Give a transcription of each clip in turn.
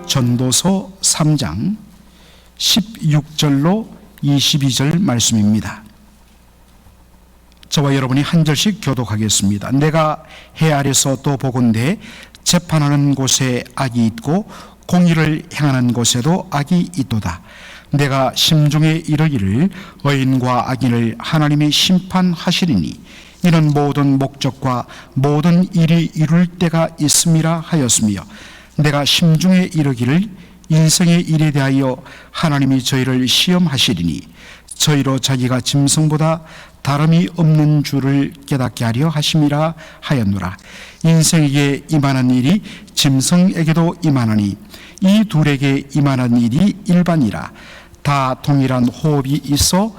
전도서 3장 16절로 22절 말씀입니다. 저와 여러분이 한 절씩 교독하겠습니다. 내가 해 아래서 또 보건대 재판하는 곳에 악이 있고 공의를 행하는 곳에도 악이 있도다. 내가 심중에 이르기를 의인과 악인을 하나님이 심판하시리니 이는 모든 목적과 모든 일이 이룰 때가 있음이라 하였으며, 내가 심중에 이르기를 인생의 일에 대하여 하나님이 저희를 시험하시리니 저희로 자기가 짐승보다 다름이 없는 줄을 깨닫게 하려 하심이라 하였노라. 인생에게 임하는 일이 짐승에게도 임하나니 이 둘에게 임하는 일이 일반이라. 다 동일한 호흡이 있어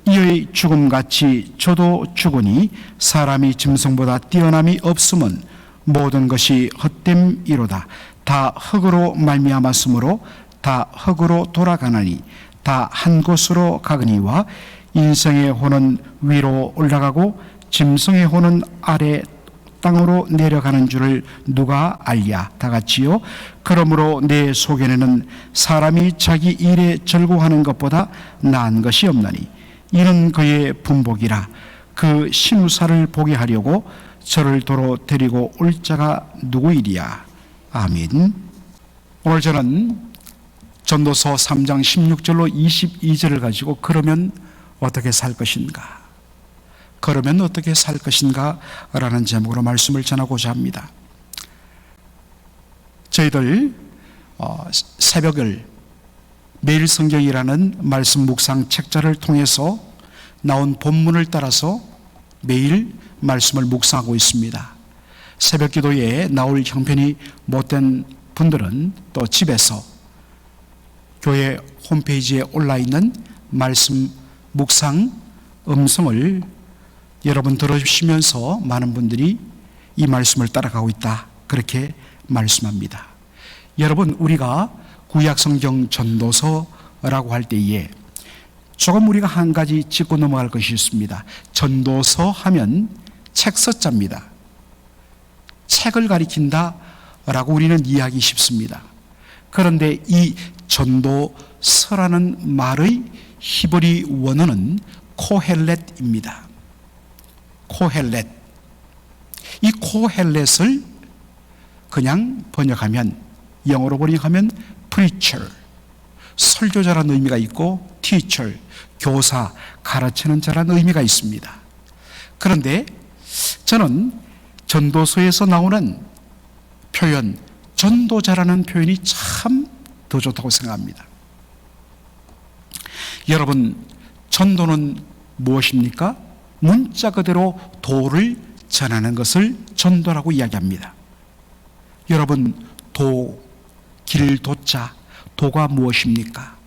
이의 죽음같이 저도 죽으니 사람이 짐승보다 뛰어남이 없음은 모든 것이 헛됨이로다. 다 흙으로 말미암았으므로 다 흙으로 돌아가나니 다 한 곳으로 가거니와 인생의 혼은 위로 올라가고 짐승의 혼은 아래 땅으로 내려가는 줄을 누가 알랴. 다 같이요. 그러므로 내 속에는 사람이 자기 일에 즐거워하는 것보다 나은 것이 없나니 이는 그의 분복이라. 그 신우사를 보게 하려고 저를 도로 데리고 올 자가 누구이리야. 아멘. 오늘 저는 전도서 3장 16절로 22절을 가지고 그러면 어떻게 살 것인가, 그러면 어떻게 살 것인가 라는 제목으로 말씀을 전하고자 합니다. 저희들 새벽을 매일 성경이라는 말씀 묵상 책자를 통해서 나온 본문을 따라서 매일 말씀을 묵상하고 있습니다. 새벽 기도에 나올 형편이 못된 분들은 또 집에서 교회 홈페이지에 올라있는 말씀 묵상 음성을 여러분 들으시면서 많은 분들이 이 말씀을 따라가고 있다, 그렇게 말씀합니다. 여러분, 우리가 구약성경 전도서라고 할 때에 조금 우리가 한 가지 짚고 넘어갈 것이 있습니다. 전도서 하면 책서자입니다. 책을 가리킨다 라고 우리는 이해하기 쉽습니다. 그런데 이 전도서라는 말의 히브리 원어는 코헬렛입니다. 코헬렛. 이 코헬렛을 그냥 번역하면, 영어로 번역하면 preacher, 설교자라는 의미가 있고 teacher, 교사, 가르치는 자라는 의미가 있습니다. 그런데 저는 전도서에서 나오는 표현, 전도자라는 표현이 참 더 좋다고 생각합니다. 여러분, 전도는 무엇입니까? 문자 그대로 도를 전하는 것을 전도라고 이야기합니다. 여러분, 도, 길, 도자, 도가 무엇입니까?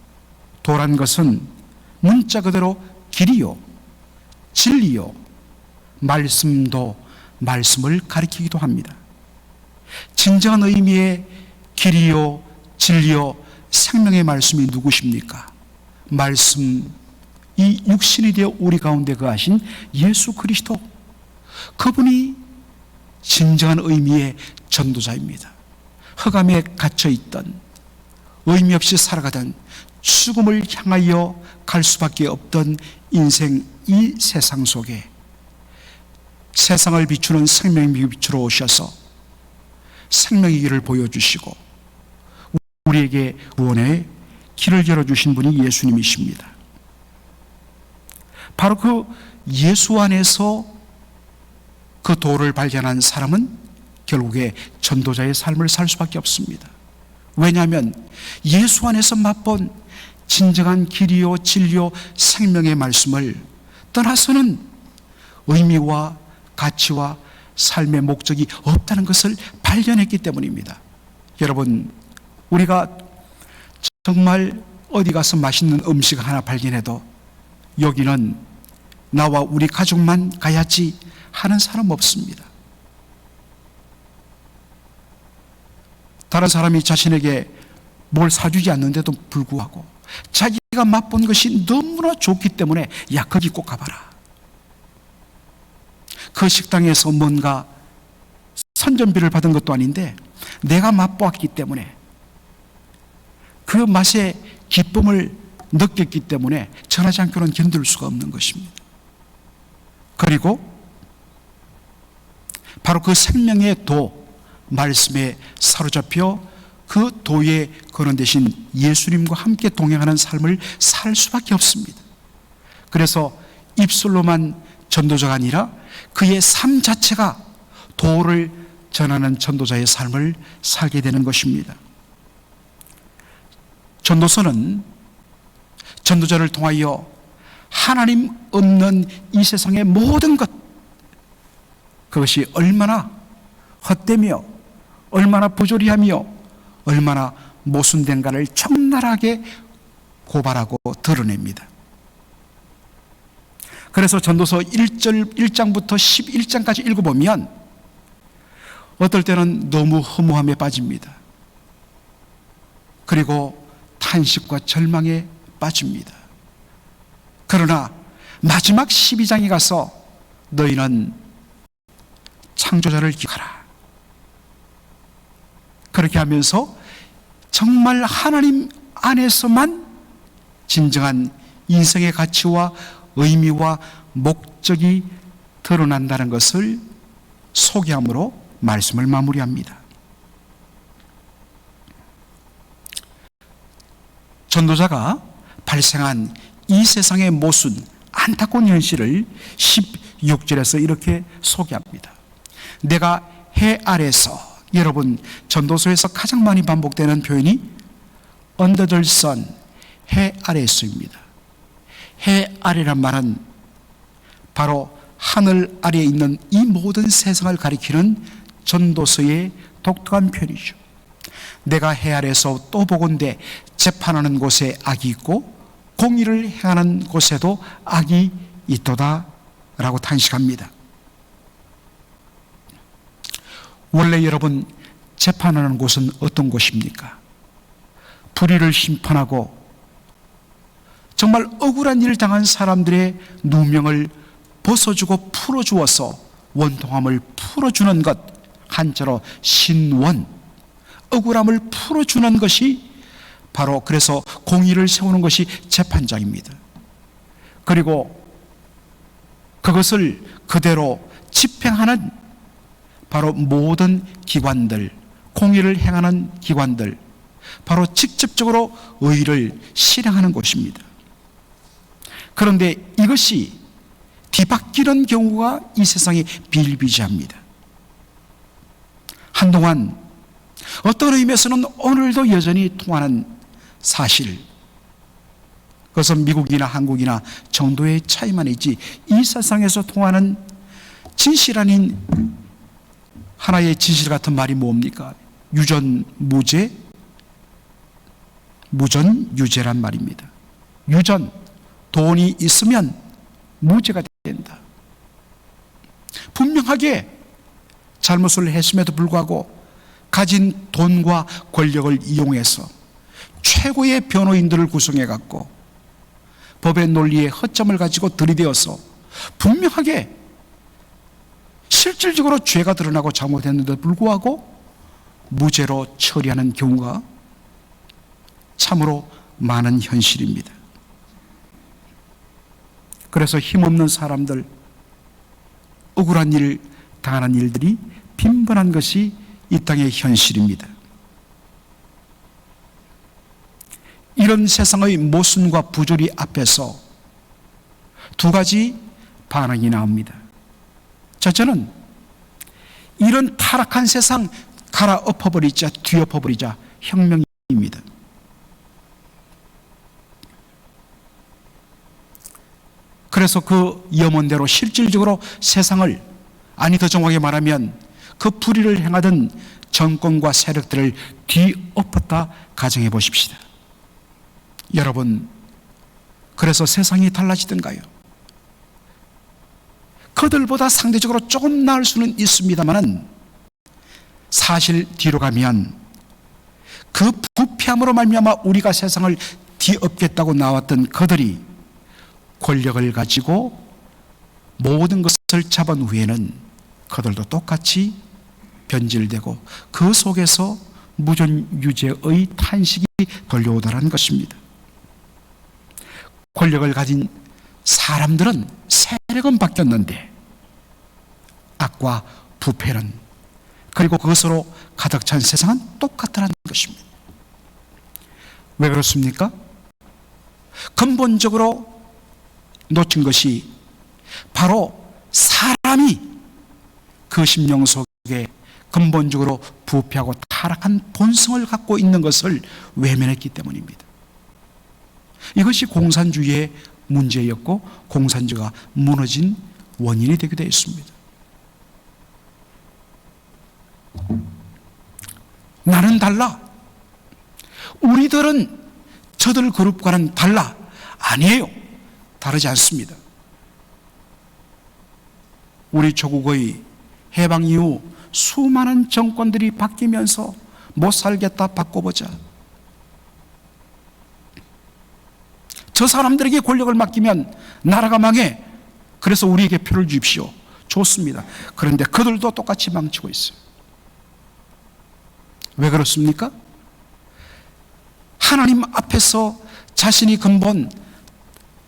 도란 것은 문자 그대로 길이요, 진리요, 말씀도, 말씀을 가리키기도 합니다. 진정한 의미의 길이요, 진리요, 생명의 말씀이 누구십니까? 말씀, 이 육신이 되어 우리 가운데 거하신 예수 그리스도, 그분이 진정한 의미의 전도자입니다. 흑암에 갇혀있던, 의미 없이 살아가던, 죽음을 향하여 갈 수밖에 없던 인생 이 세상 속에 세상을 비추는 생명의 빛으로 오셔서 생명의 길을 보여주시고 우리에게 구원의 길을 열어주신 분이 예수님이십니다. 바로 그 예수 안에서 그 도를 발견한 사람은 결국에 전도자의 삶을 살 수밖에 없습니다. 왜냐하면 예수 안에서 맛본 진정한 길이요, 진리요, 생명의 말씀을 떠나서는 의미와 가치와 삶의 목적이 없다는 것을 발견했기 때문입니다. 여러분, 우리가 정말 어디 가서 맛있는 음식 하나 발견해도 여기는 나와 우리 가족만 가야지 하는 사람 없습니다. 다른 사람이 자신에게 뭘 사주지 않는데도 불구하고 자기가 맛본 것이 너무나 좋기 때문에 야, 거기 꼭 가봐라. 그 식당에서 뭔가 선전비를 받은 것도 아닌데 내가 맛보았기 때문에 그 맛의 기쁨을 느꼈기 때문에 전하지 않고는 견딜 수가 없는 것입니다. 그리고 바로 그 생명의 도, 말씀에 사로잡혀 그 도에 거론되신 예수님과 함께 동행하는 삶을 살 수밖에 없습니다. 그래서 입술로만 전도자가 아니라 그의 삶 자체가 도를 전하는 전도자의 삶을 살게 되는 것입니다. 전도서는 전도자를 통하여 하나님 없는 이 세상의 모든 것, 그것이 얼마나 헛되며 얼마나 부조리하며 얼마나 모순된가를 적나라하게 고발하고 드러냅니다. 그래서 전도서 1장부터 11장까지 읽어보면 어떨 때는 너무 허무함에 빠집니다. 그리고 탄식과 절망에 빠집니다. 그러나 마지막 12장에 가서 너희는 창조자를 기억하라. 그렇게 하면서 정말 하나님 안에서만 진정한 인생의 가치와 의미와 목적이 드러난다는 것을 소개함으로 말씀을 마무리합니다. 전도자가 발생한 이 세상의 모순, 안타까운 현실을 16절에서 이렇게 소개합니다. 내가 해 아래서, 여러분 전도서에서 가장 많이 반복되는 표현이 under the sun, 해 아래서입니다. 해 아래란 말은 바로 하늘 아래에 있는 이 모든 세상을 가리키는 전도서의 독특한 표현이죠. 내가 해 아래서 또 보건대 재판하는 곳에 악이 있고 공의를 행하는 곳에도 악이 있도다 라고 탄식합니다. 원래 여러분, 재판하는 곳은 어떤 곳입니까? 불의를 심판하고 정말 억울한 일을 당한 사람들의 누명을 벗어주고 풀어주어서 원통함을 풀어주는 것, 한자로 신원, 억울함을 풀어주는 것이 바로, 그래서 공의를 세우는 것이 재판장입니다. 그리고 그것을 그대로 집행하는 바로 모든 기관들, 공의를 행하는 기관들, 바로 직접적으로 의를 실행하는 곳입니다. 그런데 이것이 뒤바뀌는 경우가 이 세상에 비일비재합니다. 한동안 어떤 의미에서는 오늘도 여전히 통하는 사실, 그것은 미국이나 한국이나 정도의 차이만 있지, 이 세상에서 통하는 진실 아닌 하나의 진실 같은 말이 뭡니까? 유전무죄, 무전유죄란 말입니다. 유전, 돈이 있으면 무죄가 된다. 분명하게 잘못을 했음에도 불구하고 가진 돈과 권력을 이용해서 최고의 변호인들을 구성해 갖고 법의 논리에 허점을 가지고 들이대어서 분명하게 실질적으로 죄가 드러나고 잘못했는데도 불구하고 무죄로 처리하는 경우가 참으로 많은 현실입니다. 그래서 힘없는 사람들, 억울한 일 당하는 일들이 빈번한 것이 이 땅의 현실입니다. 이런 세상의 모순과 부조리 앞에서 두 가지 반응이 나옵니다. 첫째는 이런 타락한 세상 갈아엎어버리자, 뒤엎어버리자, 혁명입니다. 그래서 그 염원대로 실질적으로 세상을, 아니 더 정확하게 말하면 그 불의를 행하던 정권과 세력들을 뒤엎었다 가정해 보십시다. 여러분, 그래서 세상이 달라지던가요? 그들보다 상대적으로 조금 나을 수는 있습니다만 사실 뒤로 가면 그 부패함으로 말미암아 우리가 세상을 뒤엎겠다고 나왔던 그들이 권력을 가지고 모든 것을 잡은 후에는 그들도 똑같이 변질되고 그 속에서 무전유죄의 탄식이 들려오더라는 것입니다. 권력을 가진 사람들은 세력은 바뀌었는데 악과 부패는, 그리고 그것으로 가득 찬 세상은 똑같다는 것입니다. 왜 그렇습니까? 근본적으로 놓친 것이 바로 사람이 그 심령 속에 근본적으로 부패하고 타락한 본성을 갖고 있는 것을 외면했기 때문입니다. 이것이 공산주의의 문제였고 공산주의가 무너진 원인이 되기도 했습니다. 나는 달라, 우리들은 저들 그룹과는 달라. 아니에요. 다르지 않습니다. 우리 조국의 해방 이후 수많은 정권들이 바뀌면서 못 살겠다, 바꿔보자. 저 사람들에게 권력을 맡기면 나라가 망해. 그래서 우리에게 표를 주십시오. 좋습니다. 그런데 그들도 똑같이 망치고 있어요. 왜 그렇습니까? 하나님 앞에서 자신이 근본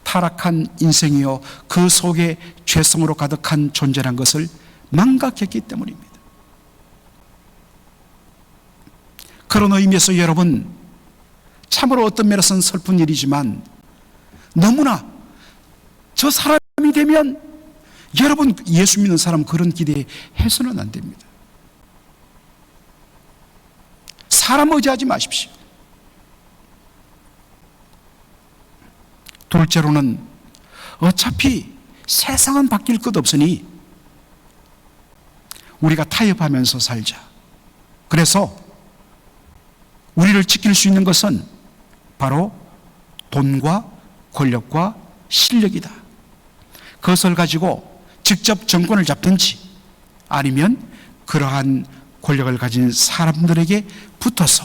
타락한 인생이요, 그 속에 죄성으로 가득한 존재란 것을 망각했기 때문입니다. 그런 의미에서 여러분, 참으로 어떤 면에서는 슬픈 일이지만 너무나 저 사람이 되면, 여러분 예수 믿는 사람 그런 기대해서는 안 됩니다. 사람 의지하지 마십시오. 둘째로는 어차피 세상은 바뀔 것 없으니 우리가 타협하면서 살자. 그래서 우리를 지킬 수 있는 것은 바로 돈과 권력과 실력이다. 그것을 가지고 직접 정권을 잡든지 아니면 그러한 권력을 가진 사람들에게 붙어서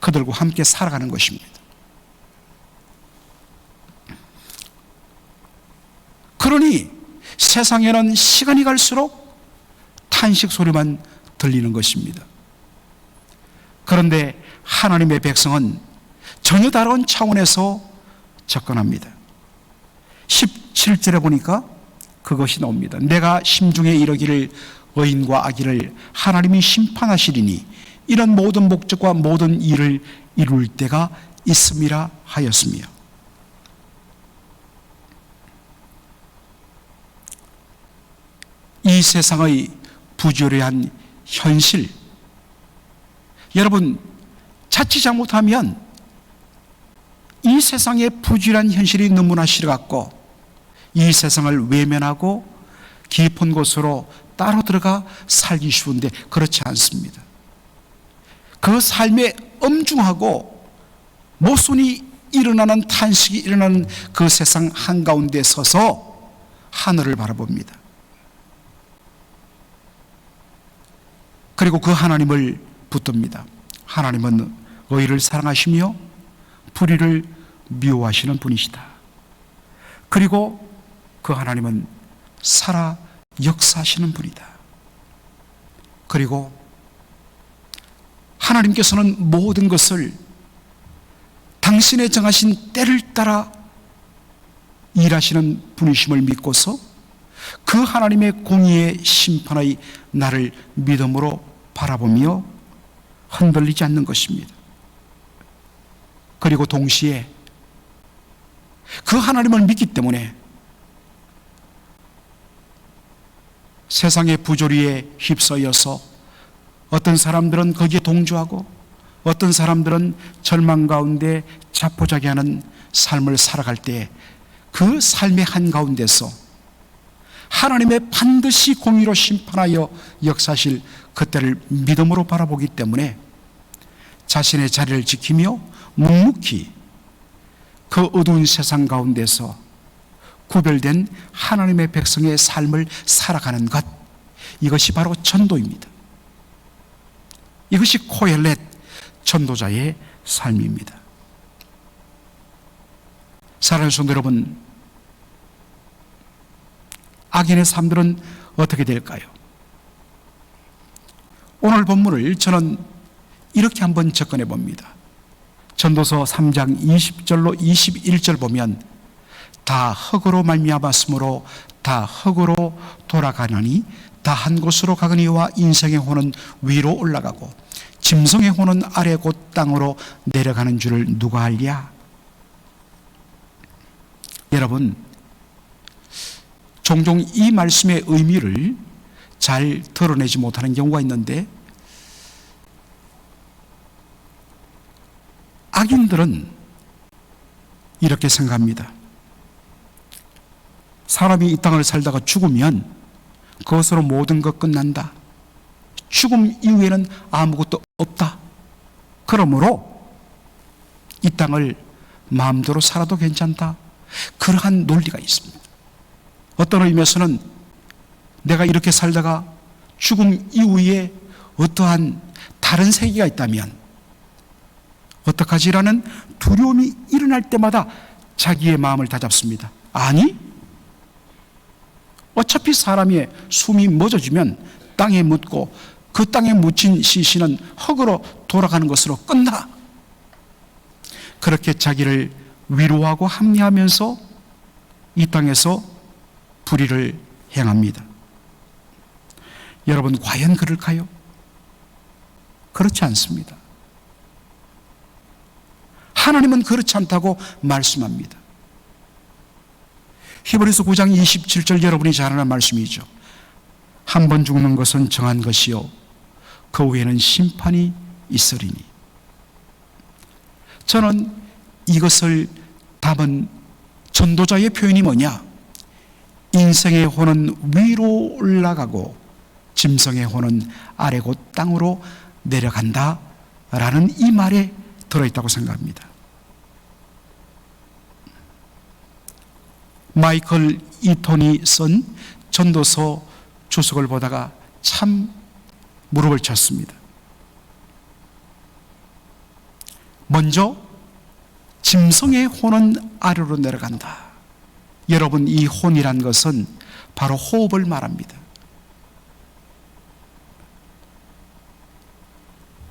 그들과 함께 살아가는 것입니다. 그러니 세상에는 시간이 갈수록 탄식 소리만 들리는 것입니다. 그런데 하나님의 백성은 전혀 다른 차원에서 접근합니다. 17절에 보니까 그것이 나옵니다. 내가 심중에 이르기를 의인과 악인을 하나님이 심판하시리니 이런 모든 목적과 모든 일을 이룰 때가 있음이라 하였으며. 이 세상의 부조리한 현실, 여러분 자칫 잘못하면 이 세상의 부조리한 현실이 너무나 싫어갖고 이 세상을 외면하고 깊은 곳으로 따로 들어가 살기 쉬운데 그렇지 않습니다. 그 삶에 엄중하고 모순이 일어나는, 탄식이 일어나는 그 세상 한가운데 서서 하늘을 바라봅니다. 그리고 그 하나님을 붙듭니다. 하나님은 의를 사랑하시며 불의를 미워하시는 분이시다. 그리고 그 하나님은 살아 역사하시는 분이다. 그리고 하나님께서는 모든 것을 당신의 정하신 때를 따라 일하시는 분이심을 믿고서 그 하나님의 공의의 심판의 날을 믿음으로 바라보며 흔들리지 않는 것입니다. 그리고 동시에 그 하나님을 믿기 때문에 세상의 부조리에 휩싸여서 어떤 사람들은 거기에 동조하고 어떤 사람들은 절망 가운데 자포자기하는 삶을 살아갈 때 그 삶의 한가운데서 하나님의 반드시 공의로 심판하여 역사하실 그때를 믿음으로 바라보기 때문에 자신의 자리를 지키며 묵묵히 그 어두운 세상 가운데서 구별된 하나님의 백성의 삶을 살아가는 것, 이것이 바로 전도입니다. 이것이 코엘렛 전도자의 삶입니다. 사랑하는 성도 여러분, 악인의 삶들은 어떻게 될까요? 오늘 본문을 저는 이렇게 한번 접근해 봅니다. 전도서 3장 20절로 21절 보면 다 흙으로 말미암았으므로 다 흙으로 돌아가느니 다 한 곳으로 가거니와 인생의 혼은 위로 올라가고 짐승의 혼은 아래 곧 땅으로 내려가는 줄을 누가 알랴? 여러분, 종종 이 말씀의 의미를 잘 드러내지 못하는 경우가 있는데, 악인들은 이렇게 생각합니다. 사람이 이 땅을 살다가 죽으면 그것으로 모든 것 끝난다. 죽음 이후에는 아무것도 없다. 그러므로 이 땅을 마음대로 살아도 괜찮다. 그러한 논리가 있습니다. 어떤 의미에서는 내가 이렇게 살다가 죽음 이후에 어떠한 다른 세계가 있다면 어떡하지라는 두려움이 일어날 때마다 자기의 마음을 다잡습니다. 아니, 어차피 사람의 숨이 멎어지면 땅에 묻고 그 땅에 묻힌 시신은 흙으로 돌아가는 것으로 끝나. 그렇게 자기를 위로하고 합리하면서 이 땅에서 불의를 행합니다. 여러분, 과연 그럴까요? 그렇지 않습니다. 하나님은 그렇지 않다고 말씀합니다. 히브리서 9장 27절 여러분이 잘 아는 말씀이죠. 한 번 죽는 것은 정한 것이요 그 후에는 심판이 있으리니. 저는 이것을 답은 전도자의 표현이 뭐냐? 인생의 혼은 위로 올라가고 짐승의 혼은 아래 곧 땅으로 내려간다 라는 이 말에 들어있다고 생각합니다. 마이클 이톤이 쓴 전도서 주석을 보다가 참 무릎을 쳤습니다. 먼저 짐승의 혼은 아래로 내려간다. 여러분, 이 혼이란 것은 바로 호흡을 말합니다.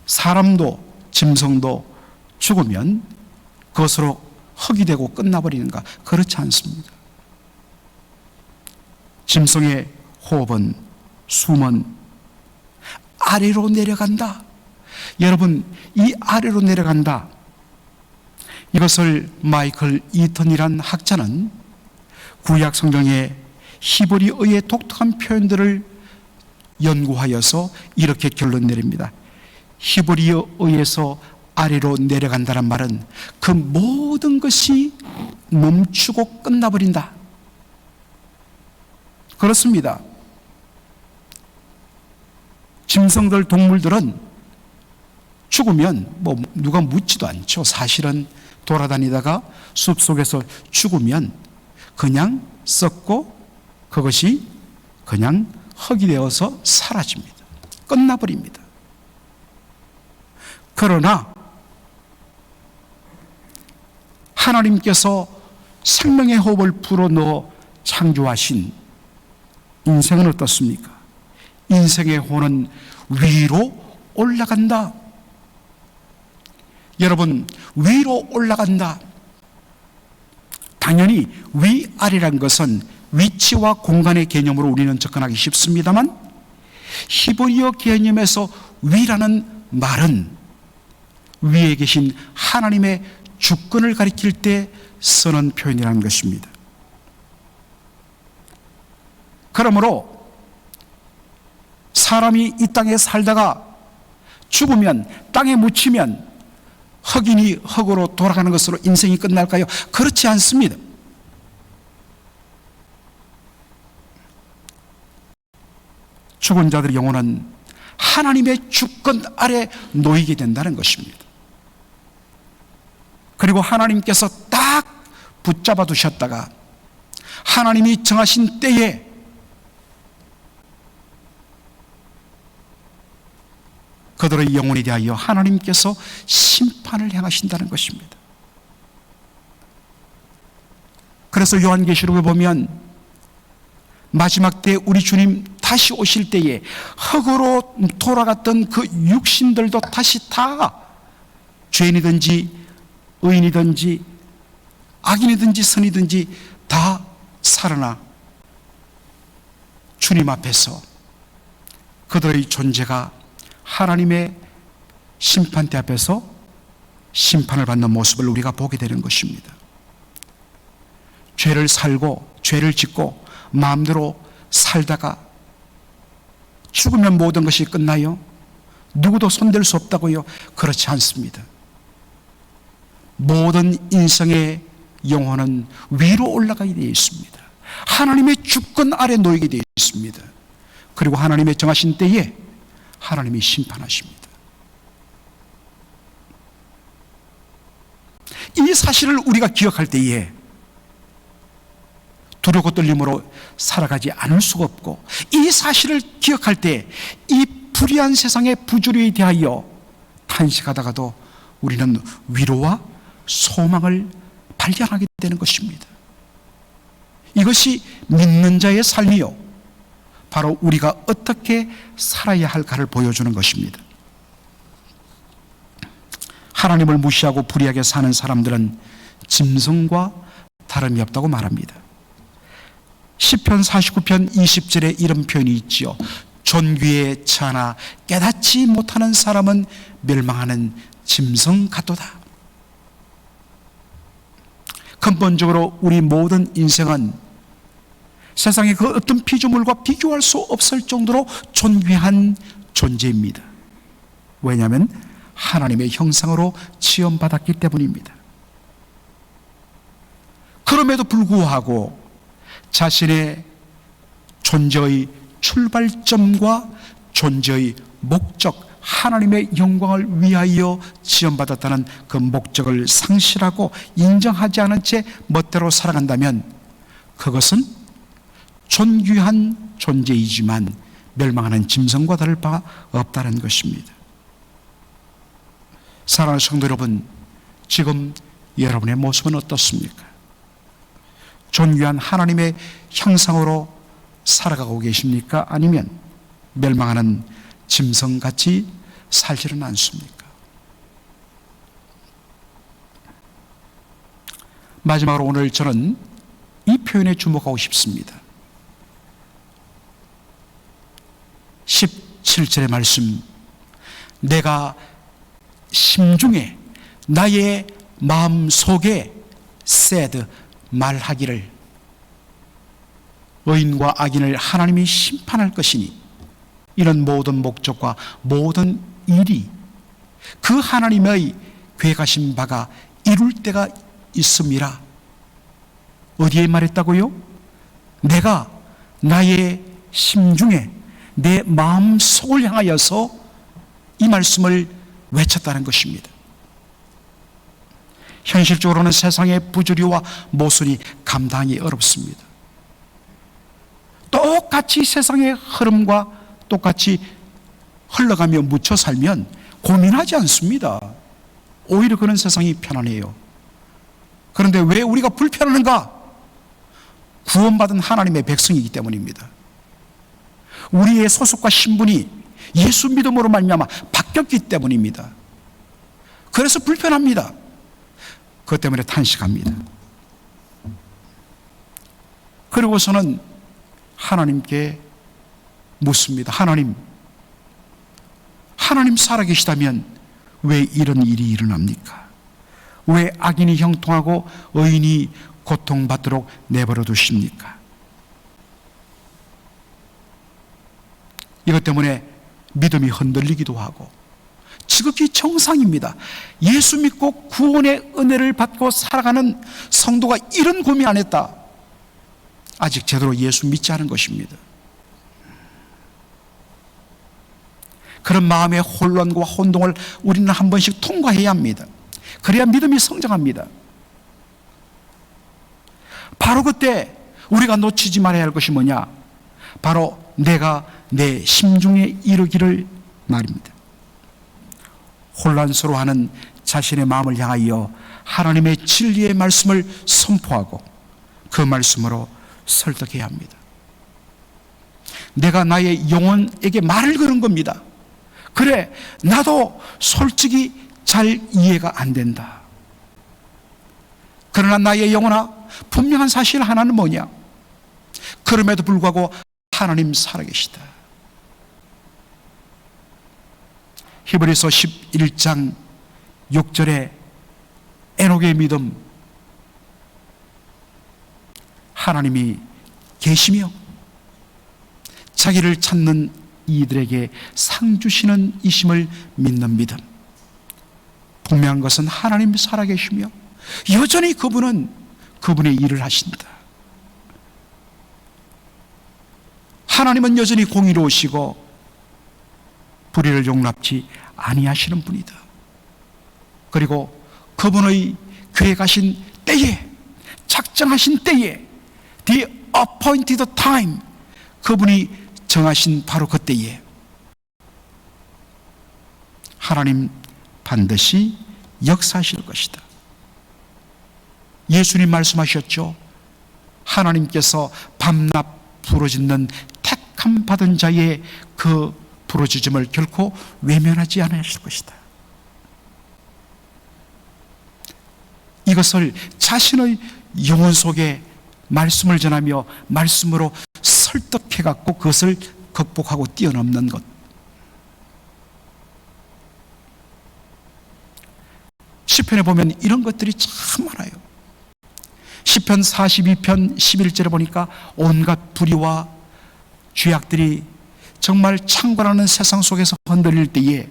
사람도 짐승도 죽으면 그것으로 흙이 되고 끝나버리는가? 그렇지 않습니다. 짐승의 호흡은, 숨은 아래로 내려간다. 여러분, 이 아래로 내려간다, 이것을 마이클 이턴이란 학자는 구약 성경의 히브리어의 독특한 표현들을 연구하여서 이렇게 결론 내립니다. 히브리어에서 아래로 내려간다는 말은 그 모든 것이 멈추고 끝나버린다. 그렇습니다. 짐승들, 동물들은 죽으면 누가 묻지도 않죠. 사실은 돌아다니다가 숲속에서 죽으면 그냥 썩고 그것이 그냥 흙이 되어서 사라집니다. 끝나버립니다. 그러나 하나님께서 생명의 호흡을 불어넣어 창조하신 인생은 어떻습니까? 인생의 혼은 위로 올라간다. 여러분, 위로 올라간다. 당연히 위아래란 것은 위치와 공간의 개념으로 우리는 접근하기 쉽습니다만, 히브리어 개념에서 위라는 말은 위에 계신 하나님의 주권을 가리킬 때 쓰는 표현이라는 것입니다. 그러므로 사람이 이 땅에 살다가 죽으면, 땅에 묻히면 흙이니 흙으로 돌아가는 것으로 인생이 끝날까요? 그렇지 않습니다. 죽은 자들의 영혼은 하나님의 주권 아래 놓이게 된다는 것입니다. 그리고 하나님께서 딱 붙잡아 두셨다가 하나님이 정하신 때에 그들의 영혼에 대하여 하나님께서 심판을 행하신다는 것입니다. 그래서 요한계시록에 보면 마지막 때 우리 주님 다시 오실 때에 흙으로 돌아갔던 그 육신들도 다시 다 죄인이든지 의인이든지 악인이든지 선이든지 다 살아나 주님 앞에서 그들의 존재가 하나님의 심판대 앞에서 심판을 받는 모습을 우리가 보게 되는 것입니다. 죄를 살고 죄를 짓고 마음대로 살다가 죽으면 모든 것이 끝나요? 누구도 손댈 수 없다고요? 그렇지 않습니다. 모든 인생의 영혼은 위로 올라가게 되어 있습니다. 하나님의 주권 아래 놓이게 되어 있습니다. 그리고 하나님의 정하신 때에 하나님이 심판하십니다. 이 사실을 우리가 기억할 때에 두렵고 떨림으로 살아가지 않을 수가 없고, 이 사실을 기억할 때 이 불의한 세상의 부조리에 대하여 탄식하다가도 우리는 위로와 소망을 발견하게 되는 것입니다. 이것이 믿는 자의 삶이요, 바로 우리가 어떻게 살아야 할까를 보여주는 것입니다. 하나님을 무시하고 불의하게 사는 사람들은 짐승과 다름이 없다고 말합니다. 시편 49편 20절에 이런 표현이 있지요. 존귀에 처하나 깨닫지 못하는 사람은 멸망하는 짐승 같도다. 근본적으로 우리 모든 인생은 세상의 그 어떤 피조물과 비교할 수 없을 정도로 존귀한 존재입니다. 왜냐하면 하나님의 형상으로 지음받았기 때문입니다. 그럼에도 불구하고 자신의 존재의 출발점과 존재의 목적, 하나님의 영광을 위하여 지음받았다는 그 목적을 상실하고 인정하지 않은 채 멋대로 살아간다면 그것은 존귀한 존재이지만 멸망하는 짐승과 다를 바 없다는 것입니다. 사랑하는 성도 여러분, 지금 여러분의 모습은 어떻습니까? 존귀한 하나님의 형상으로 살아가고 계십니까? 아니면 멸망하는 짐승같이 살지는 않습니까? 마지막으로 오늘 저는 이 표현에 주목하고 싶습니다. 17절의 말씀, 내가 심중에 나의 마음 속에 said 말하기를, 의인과 악인을 하나님이 심판할 것이니 이런 모든 목적과 모든 일이 그 하나님의 계획하신 바가 이룰 때가 있음이라. 어디에 말했다고요? 내가 나의 심중에 내 마음 속을 향하여서 이 말씀을 외쳤다는 것입니다. 현실적으로는 세상의 부조리와 모순이 감당이 어렵습니다. 똑같이 세상의 흐름과 똑같이 흘러가며 묻혀 살면 고민하지 않습니다. 오히려 그런 세상이 편안해요. 그런데 왜 우리가 불편한가? 구원받은 하나님의 백성이기 때문입니다. 우리의 소속과 신분이 예수 믿음으로 말미암아 바뀌었기 때문입니다. 그래서 불편합니다. 그것 때문에 탄식합니다. 그리고서는 하나님께 묻습니다. 하나님 살아계시다면 왜 이런 일이 일어납니까? 왜 악인이 형통하고 의인이 고통받도록 내버려 두십니까? 이것 때문에 믿음이 흔들리기도 하고 지극히 정상입니다. 예수 믿고 구원의 은혜를 받고 살아가는 성도가 이런 고민 안 했다, 아직 제대로 예수 믿지 않은 것입니다. 그런 마음의 혼란과 혼동을 우리는 한 번씩 통과해야 합니다. 그래야 믿음이 성장합니다. 바로 그때 우리가 놓치지 말아야 할 것이 뭐냐? 바로 내가 내 심중에 이르기를 말입니다. 혼란스러워하는 자신의 마음을 향하여 하나님의 진리의 말씀을 선포하고 그 말씀으로 설득해야 합니다. 내가 나의 영혼에게 말을 거는 겁니다. 그래, 나도 솔직히 잘 이해가 안 된다. 그러나 나의 영혼아, 분명한 사실 하나는 뭐냐? 그럼에도 불구하고 하나님 살아계시다. 히브리서 11장 6절에 에녹의 믿음, 하나님이 계시며 자기를 찾는 이들에게 상 주시는 이심을 믿는 믿음. 분명한 것은 하나님이 살아계시며 여전히 그분은 그분의 일을 하신다. 하나님은 여전히 공의로우시고 불의를 용납지 아니하시는 분이다. 그리고 그분의 계획하신 때에, 작정하신 때에, the appointed time, 그분이 정하신 바로 그때에 하나님 반드시 역사하실 것이다. 예수님 말씀하셨죠. 하나님께서 밤낮 부르짖는 택함 받은 자의 그 부르짖음을 결코 외면하지 않으실 것이다. 이것을 자신의 영혼 속에 말씀을 전하며 말씀으로 설득해 갖고 그것을 극복하고 뛰어넘는 것. 시편에 보면 이런 것들이 참 많아요. 시편 42편 11절에 보니까 온갖 불의와 죄악들이 정말 창궐하는 세상 속에서 흔들릴 때에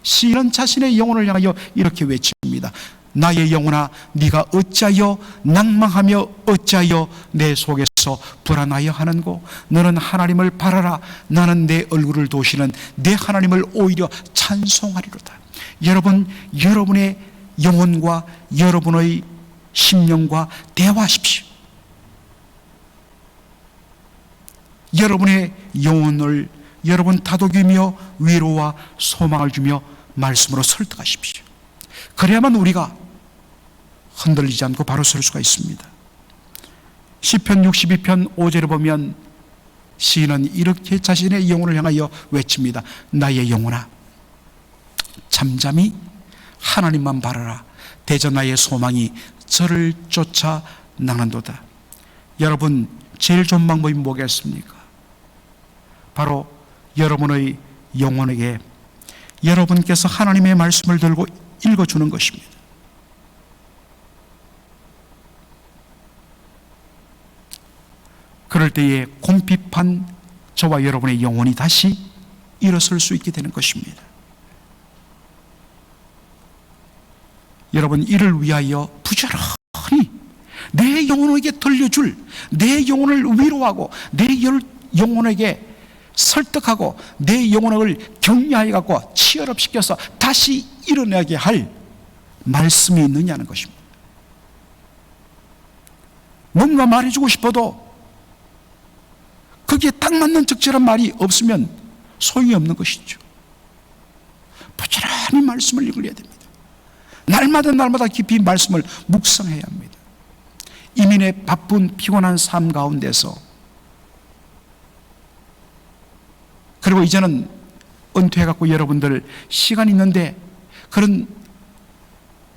시인은 자신의 영혼을 향하여 이렇게 외칩니다. 나의 영혼아, 네가 어찌하여 낭망하며 어찌하여 내 속에서 불안하여 하는고? 너는 하나님을 바라라. 나는 내 얼굴을 도시는 내 하나님을 오히려 찬송하리로다. 여러분, 여러분의 영혼과 여러분의 심령과 대화하십시오. 여러분의 영혼을 여러분 다독이며 위로와 소망을 주며 말씀으로 설득하십시오. 그래야만 우리가 흔들리지 않고 바로 설 수가 있습니다. 시편 62편 5절에 보면 시인은 이렇게 자신의 영혼을 향하여 외칩니다. 나의 영혼아, 잠잠히 하나님만 바라라. 대저 나의 소망이 저를 쫓아 나간도다. 여러분, 제일 좋은 방법이 뭐겠습니까? 바로 여러분의 영혼에게 여러분께서 하나님의 말씀을 들고 읽어주는 것입니다. 그럴 때에 궁핍한 저와 여러분의 영혼이 다시 일어설 수 있게 되는 것입니다. 여러분, 이를 위하여 부지런히 내 영혼에게 들려줄, 내 영혼을 위로하고 내 영혼에게 설득하고 내 영혼을 격려하여 갖고 치열업시켜서 다시 일어나게 할 말씀이 있느냐는 것입니다. 뭔가 말해주고 싶어도 거기에 딱 맞는 적절한 말이 없으면 소용이 없는 것이죠. 부지런히 말씀을 읽어야 됩니다. 날마다 깊이 말씀을 묵상해야 합니다. 이민의 바쁜 피곤한 삶 가운데서, 그리고 이제는 은퇴해갖고 여러분들 시간 있는데 그런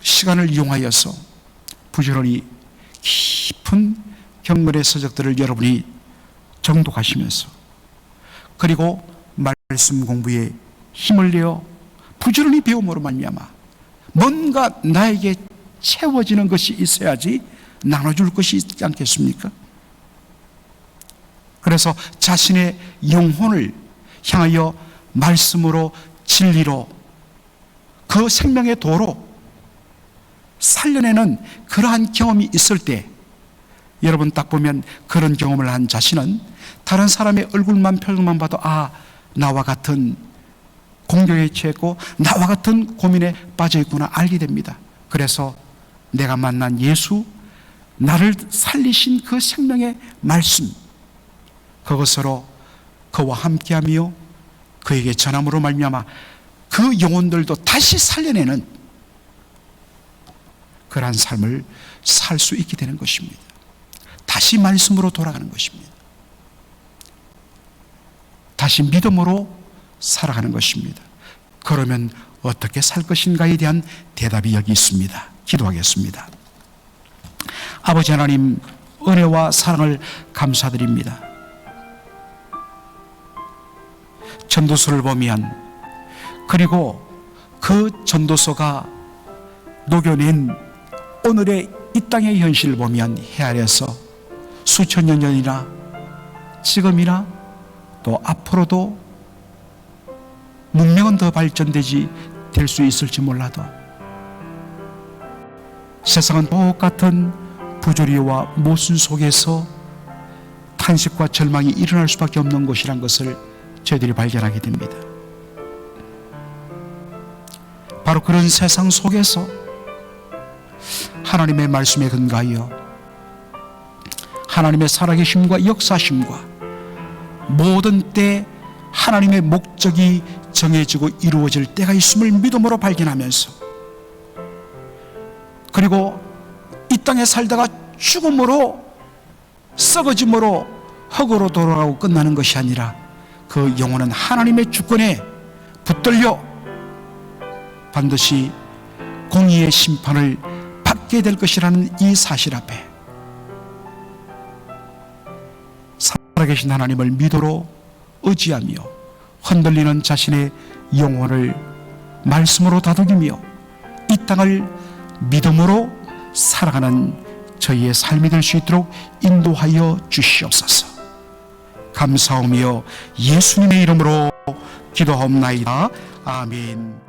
시간을 이용하여서 부지런히 깊은 경건의 서적들을 여러분이 정독하시면서, 그리고 말씀 공부에 힘을 내어 부지런히 배움으로 말미암아 뭔가 나에게 채워지는 것이 있어야지 나눠줄 것이 있지 않겠습니까? 그래서 자신의 영혼을 향하여 말씀으로, 진리로, 그 생명의 도로 살려내는 그러한 경험이 있을 때, 여러분 딱 보면 그런 경험을 한 자신은 다른 사람의 얼굴만, 표정만 봐도 나와 같은 공경에 취했고 나와 같은 고민에 빠져있구나 알게 됩니다. 그래서 내가 만난 예수, 나를 살리신 그 생명의 말씀, 그것으로 그와 함께하며 그에게 전함으로 말미암아 그 영혼들도 다시 살려내는 그러한 삶을 살 수 있게 되는 것입니다. 다시 말씀으로 돌아가는 것입니다. 다시 믿음으로 살아가는 것입니다. 그러면 어떻게 살 것인가에 대한 대답이 여기 있습니다. 기도하겠습니다. 아버지 하나님, 은혜와 사랑을 감사드립니다. 전도서를 보면, 그리고 그 전도서가 녹여낸 오늘의 이 땅의 현실을 보면 헤아려서 수천 년 전이나 지금이나 또 앞으로도 문명은 더 발전되지 될 수 있을지 몰라도 세상은 똑같은 부조리와 모순 속에서 탄식과 절망이 일어날 수밖에 없는 것이란 것을 저희들이 발견하게 됩니다. 바로 그런 세상 속에서 하나님의 말씀에 근거하여 하나님의 살아계심과 역사심과 모든 때 하나님의 목적이 정해지고 이루어질 때가 있음을 믿음으로 발견하면서, 그리고 이 땅에 살다가 죽음으로 썩어짐으로 흙으로 돌아가고 끝나는 것이 아니라 그 영혼은 하나님의 주권에 붙들려 반드시 공의의 심판을 받게 될 것이라는 이 사실 앞에 살아계신 하나님을 믿음으로 의지하며 흔들리는 자신의 영혼을 말씀으로 다독이며 이 땅을 믿음으로 살아가는 저희의 삶이 될 수 있도록 인도하여 주시옵소서. 감사하며 예수님의 이름으로 기도하옵나이다. 아멘.